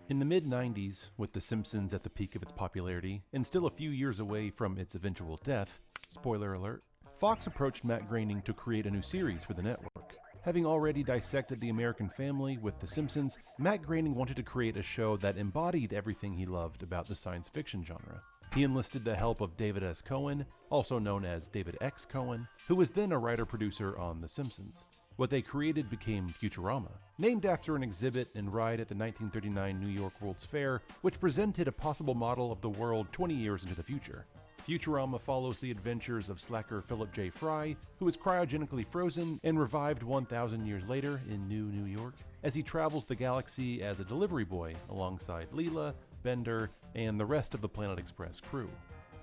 In the mid-90s, with The Simpsons at the peak of its popularity, and still a few years away from its eventual death, spoiler alert, Fox approached Matt Groening to create a new series for the network. Having already dissected the American family with The Simpsons, Matt Groening wanted to create a show that embodied everything he loved about the science fiction genre. He enlisted the help of David S. Cohen, also known as David X. Cohen, who was then a writer-producer on The Simpsons. What they created became Futurama, named after an exhibit and ride at the 1939 New York World's Fair, which presented a possible model of the world 20 years into the future. Futurama follows the adventures of slacker Philip J. Fry, who is cryogenically frozen and revived 1,000 years later in New York, as he travels the galaxy as a delivery boy alongside Leela, Bender, and the rest of the Planet Express crew.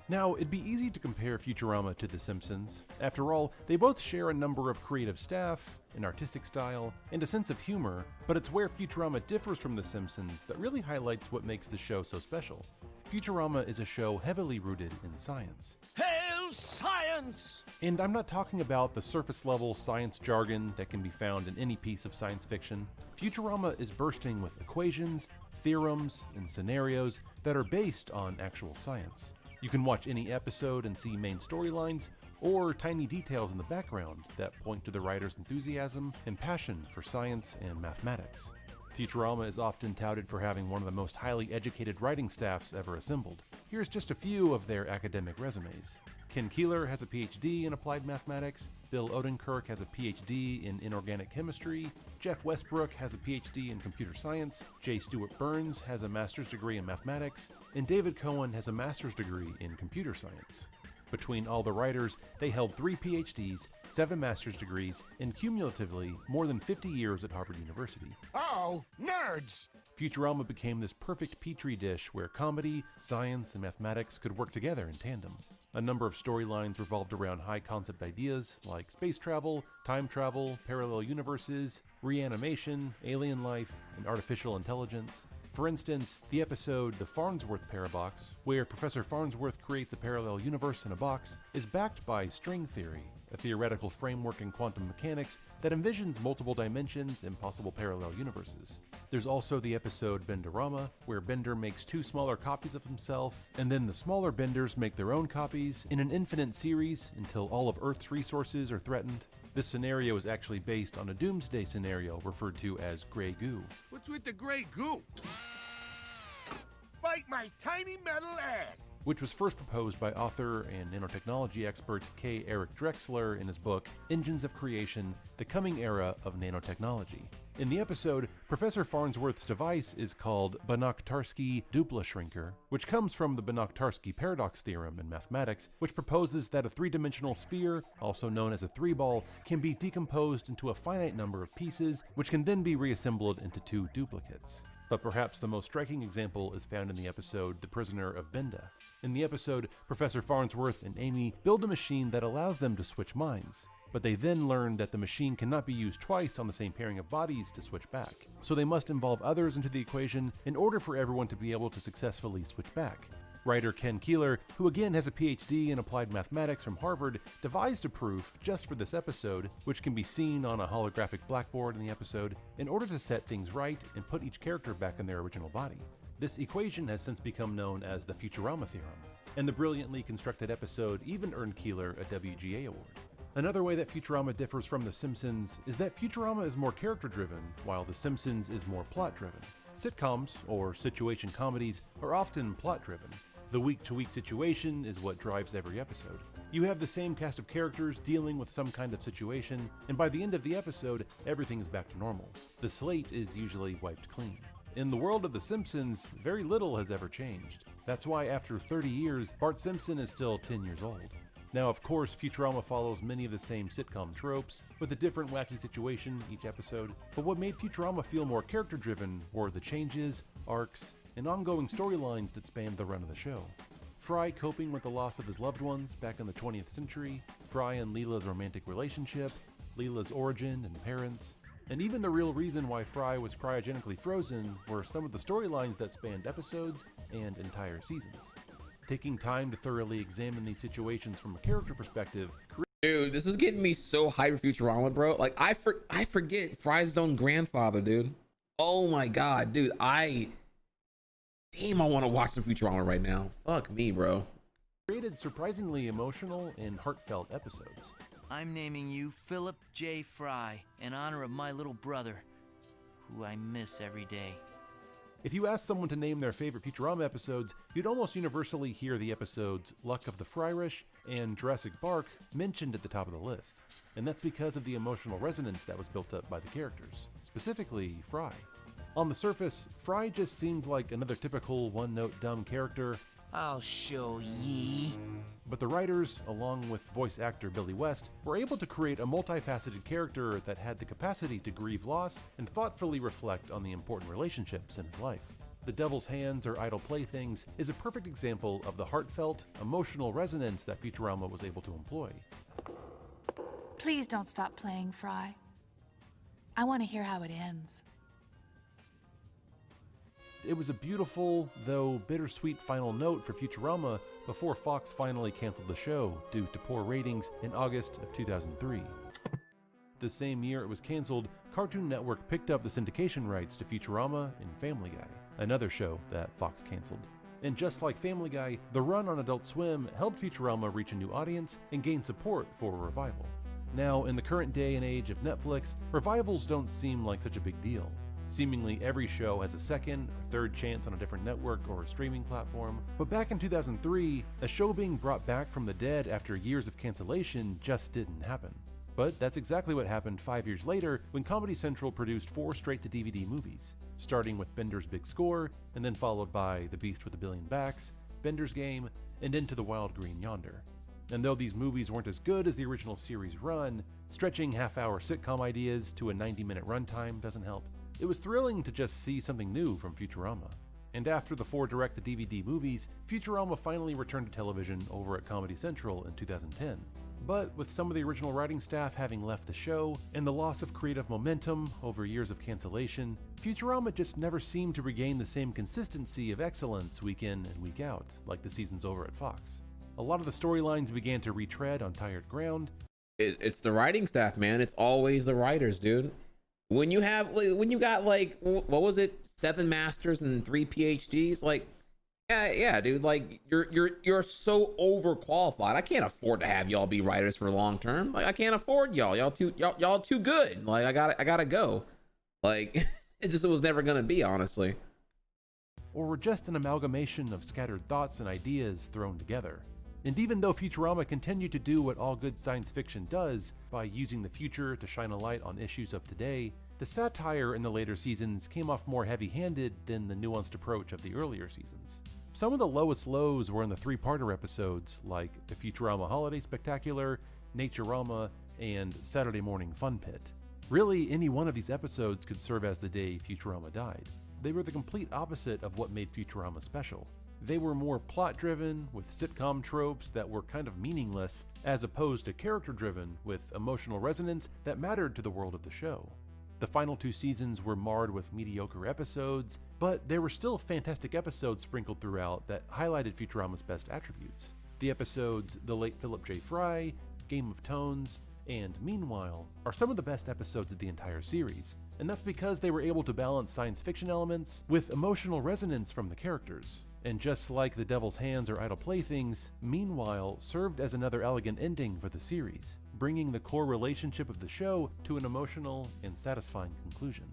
Now, it'd be easy to compare Futurama to The Simpsons. After all, they both share a number of creative staff, an artistic style, and a sense of humor, but it's where Futurama differs from The Simpsons that really highlights what makes the show so special. Futurama is a show heavily rooted in science. Hail science! And I'm not talking about the surface-level science jargon that can be found in any piece of science fiction. Futurama is bursting with equations, theorems, and scenarios that are based on actual science. You can watch any episode and see main storylines, or tiny details in the background that point to the writer's enthusiasm and passion for science and mathematics. Futurama is often touted for having one of the most highly educated writing staffs ever assembled. Here's just a few of their academic resumes. Ken Keeler has a PhD in applied mathematics, Bill Odenkirk has a PhD in inorganic chemistry, Jeff Westbrook has a PhD in computer science, J. Stewart Burns has a master's degree in mathematics, and David Cohen has a master's degree in computer science. Between all the writers, they held 3 PhDs, 7 master's degrees, and cumulatively more than 50 years at Harvard University. Oh, nerds! Futurama became this perfect petri dish where comedy, science, and mathematics could work together in tandem. A number of storylines revolved around high-concept ideas like space travel, time travel, parallel universes, reanimation, alien life, and artificial intelligence. For instance, the episode The Farnsworth Parabox, where Professor Farnsworth creates a parallel universe in a box, is backed by string theory, a theoretical framework in quantum mechanics that envisions multiple dimensions and possible parallel universes. There's also the episode Benderama, where Bender makes 2 smaller copies of himself, and then the smaller Benders make their own copies in an infinite series until all of Earth's resources are threatened. This scenario is actually based on a doomsday scenario referred to as Grey Goo. What's with the gray goo? Bite my tiny metal ass! Which was first proposed by author and nanotechnology expert K. Eric Drexler in his book, Engines of Creation, The Coming Era of Nanotechnology. In the episode, Professor Farnsworth's device is called Banach-Tarski Dupla Shrinker, which comes from the Banach-Tarski paradox theorem in mathematics, which proposes that a 3-dimensional sphere, also known as a 3-ball, can be decomposed into a finite number of pieces, which can then be reassembled into 2 duplicates. But perhaps the most striking example is found in the episode The Prisoner of Benda. In the episode, Professor Farnsworth and Amy build a machine that allows them to switch minds, but they then learn that the machine cannot be used twice on the same pairing of bodies to switch back. So they must involve others into the equation in order for everyone to be able to successfully switch back. Writer Ken Keeler, who again has a PhD in applied mathematics from Harvard, devised a proof just for this episode, which can be seen on a holographic blackboard in the episode, in order to set things right and put each character back in their original body. This equation has since become known as the Futurama theorem, and the brilliantly constructed episode even earned Keeler a WGA award. Another way that Futurama differs from The Simpsons is that Futurama is more character-driven, while The Simpsons is more plot-driven. Sitcoms, or situation comedies, are often plot-driven. The week-to-week situation is what drives every episode. You have the same cast of characters dealing with some kind of situation, and by the end of the episode, everything is back to normal. The slate is usually wiped clean. In the world of The Simpsons, very little has ever changed. That's why after 30 years, Bart Simpson is still 10 years old. Now, of course, Futurama follows many of the same sitcom tropes, with a different wacky situation each episode, but what made Futurama feel more character-driven were the changes, arcs, and ongoing storylines that spanned the run of the show. Fry coping with the loss of his loved ones back in the 20th century, Fry and Leela's romantic relationship, Leela's origin and parents, and even the real reason why Fry was cryogenically frozen were some of the storylines that spanned episodes and entire seasons. Taking time to thoroughly examine these situations from a character perspective. Dude, this is getting me so hyped for Futurama, bro. Like, I forget Fry's own grandfather, dude. Oh my god, dude. Damn, I want to watch some Futurama right now. Fuck me, bro. Created surprisingly emotional and heartfelt episodes. I'm naming you Philip J. Fry in honor of my little brother, who I miss every day. If you ask someone to name their favorite Futurama episodes, you'd almost universally hear the episodes Luck of the Fryrish and Jurassic Bark mentioned at the top of the list. And that's because of the emotional resonance that was built up by the characters, specifically Fry. On the surface, Fry just seemed like another typical one-note dumb character. I'll show ye. But the writers, along with voice actor Billy West, were able to create a multifaceted character that had the capacity to grieve loss and thoughtfully reflect on the important relationships in his life. The Devil's Hands or Idle Playthings is a perfect example of the heartfelt, emotional resonance that Futurama was able to employ. Please don't stop playing, Fry. I want to hear how it ends. It was a beautiful, though bittersweet final note for Futurama before Fox finally canceled the show due to poor ratings in August of 2003. The same year it was canceled, Cartoon Network picked up the syndication rights to Futurama and Family Guy, another show that Fox canceled. And just like Family Guy, the run on Adult Swim helped Futurama reach a new audience and gain support for a revival. Now, in the current day and age of Netflix, revivals don't seem like such a big deal. Seemingly every show has a second or third chance on a different network or a streaming platform. But back in 2003, a show being brought back from the dead after years of cancellation just didn't happen. But that's exactly what happened 5 years later when Comedy Central produced 4 straight-to-DVD movies, starting with Bender's Big Score, and then followed by The Beast with a Billion Backs, Bender's Game, and Into the Wild Green Yonder. And though these movies weren't as good as the original series run, stretching half-hour sitcom ideas to a 90-minute runtime doesn't help. It was thrilling to just see something new from Futurama. And after the 4 direct-to-DVD movies, Futurama finally returned to television over at Comedy Central in 2010. But with some of the original writing staff having left the show, and the loss of creative momentum over years of cancellation, Futurama just never seemed to regain the same consistency of excellence week in and week out, like the seasons over at Fox. A lot of the storylines began to retread on tired ground. It's the writing staff, man. It's always the writers, dude. When you got like, what was it, 7 masters and 3 PhDs, like, yeah, dude, like you're so overqualified. I can't afford to have y'all be writers for long term. Like, I can't afford y'all too good. Like, I gotta go. Like, it was never gonna be, honestly. Or were just an amalgamation of scattered thoughts and ideas thrown together. And even though Futurama continued to do what all good science fiction does by using the future to shine a light on issues of today, the satire in the later seasons came off more heavy-handed than the nuanced approach of the earlier seasons. Some of the lowest lows were in the 3-parter episodes like the Futurama Holiday Spectacular, Naturama, and Saturday Morning Fun Pit. Really, any one of these episodes could serve as the day Futurama died. They were the complete opposite of what made Futurama special. They were more plot-driven, with sitcom tropes that were kind of meaningless, as opposed to character-driven, with emotional resonance that mattered to the world of the show. The final 2 seasons were marred with mediocre episodes, but there were still fantastic episodes sprinkled throughout that highlighted Futurama's best attributes. The episodes The Late Philip J. Fry, Game of Tones, and Meanwhile are some of the best episodes of the entire series, and that's because they were able to balance science fiction elements with emotional resonance from the characters. And just like The Devil's Hands or Idle Playthings, Meanwhile served as another elegant ending for the series, bringing the core relationship of the show to an emotional and satisfying conclusion.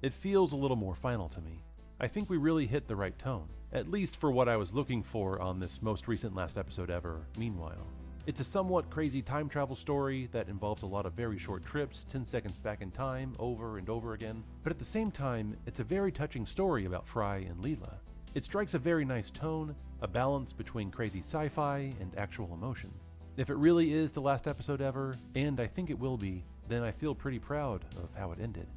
It feels a little more final to me. I think we really hit the right tone, at least for what I was looking for on this most recent last episode ever, Meanwhile. It's a somewhat crazy time travel story that involves a lot of very short trips, 10 seconds back in time, over and over again, but at the same time, it's a very touching story about Fry and Leela. It strikes a very nice tone, a balance between crazy sci-fi and actual emotion. If it really is the last episode ever, and I think it will be, then I feel pretty proud of how it ended.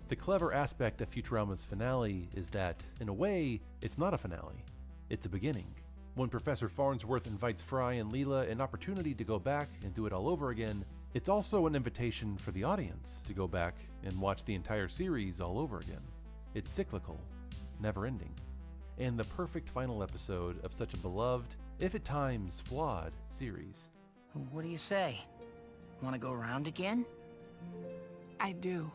The clever aspect of Futurama's finale is that, in a way, it's not a finale. It's a beginning. When Professor Farnsworth invites Fry and Leela an opportunity to go back and do it all over again, it's also an invitation for the audience to go back and watch the entire series all over again. It's cyclical, never-ending, and the perfect final episode of such a beloved, if at times flawed, series. What do you say? Want to go around again? I do.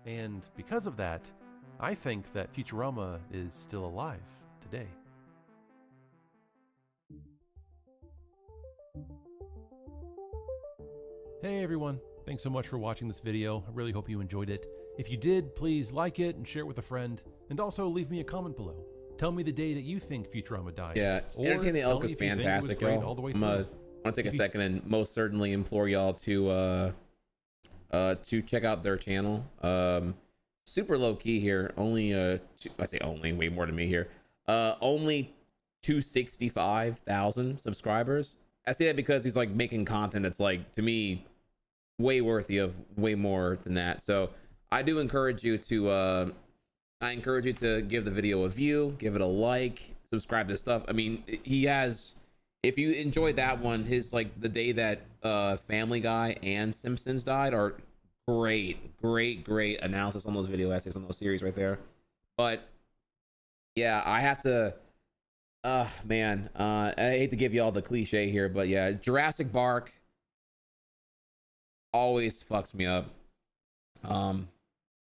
And because of that, I think that Futurama is still alive. today. Hey everyone, thanks so much for watching this video. I really hope you enjoyed it. If you did, please like it and share it with a friend, and also leave me a comment below. Tell me the day that you think Futurama died. Yeah, Entertain the Elk is fantastic, y'all. All the way I'm through. want to take a second and most certainly implore y'all to check out their channel. Super low key here. Only I say only, way more than me here. Only 265,000 subscribers. I say that because he's like making content that's like, to me, way worthy of way more than that. So I do encourage you to give the video a view, give it a like, subscribe to stuff. I mean, he has, if you enjoyed that one, his like the day that Family Guy and Simpsons died are great analysis on those video essays on those series right there. But yeah, I have to man, I hate to give you all the cliche here, but yeah, Jurassic Bark always fucks me up.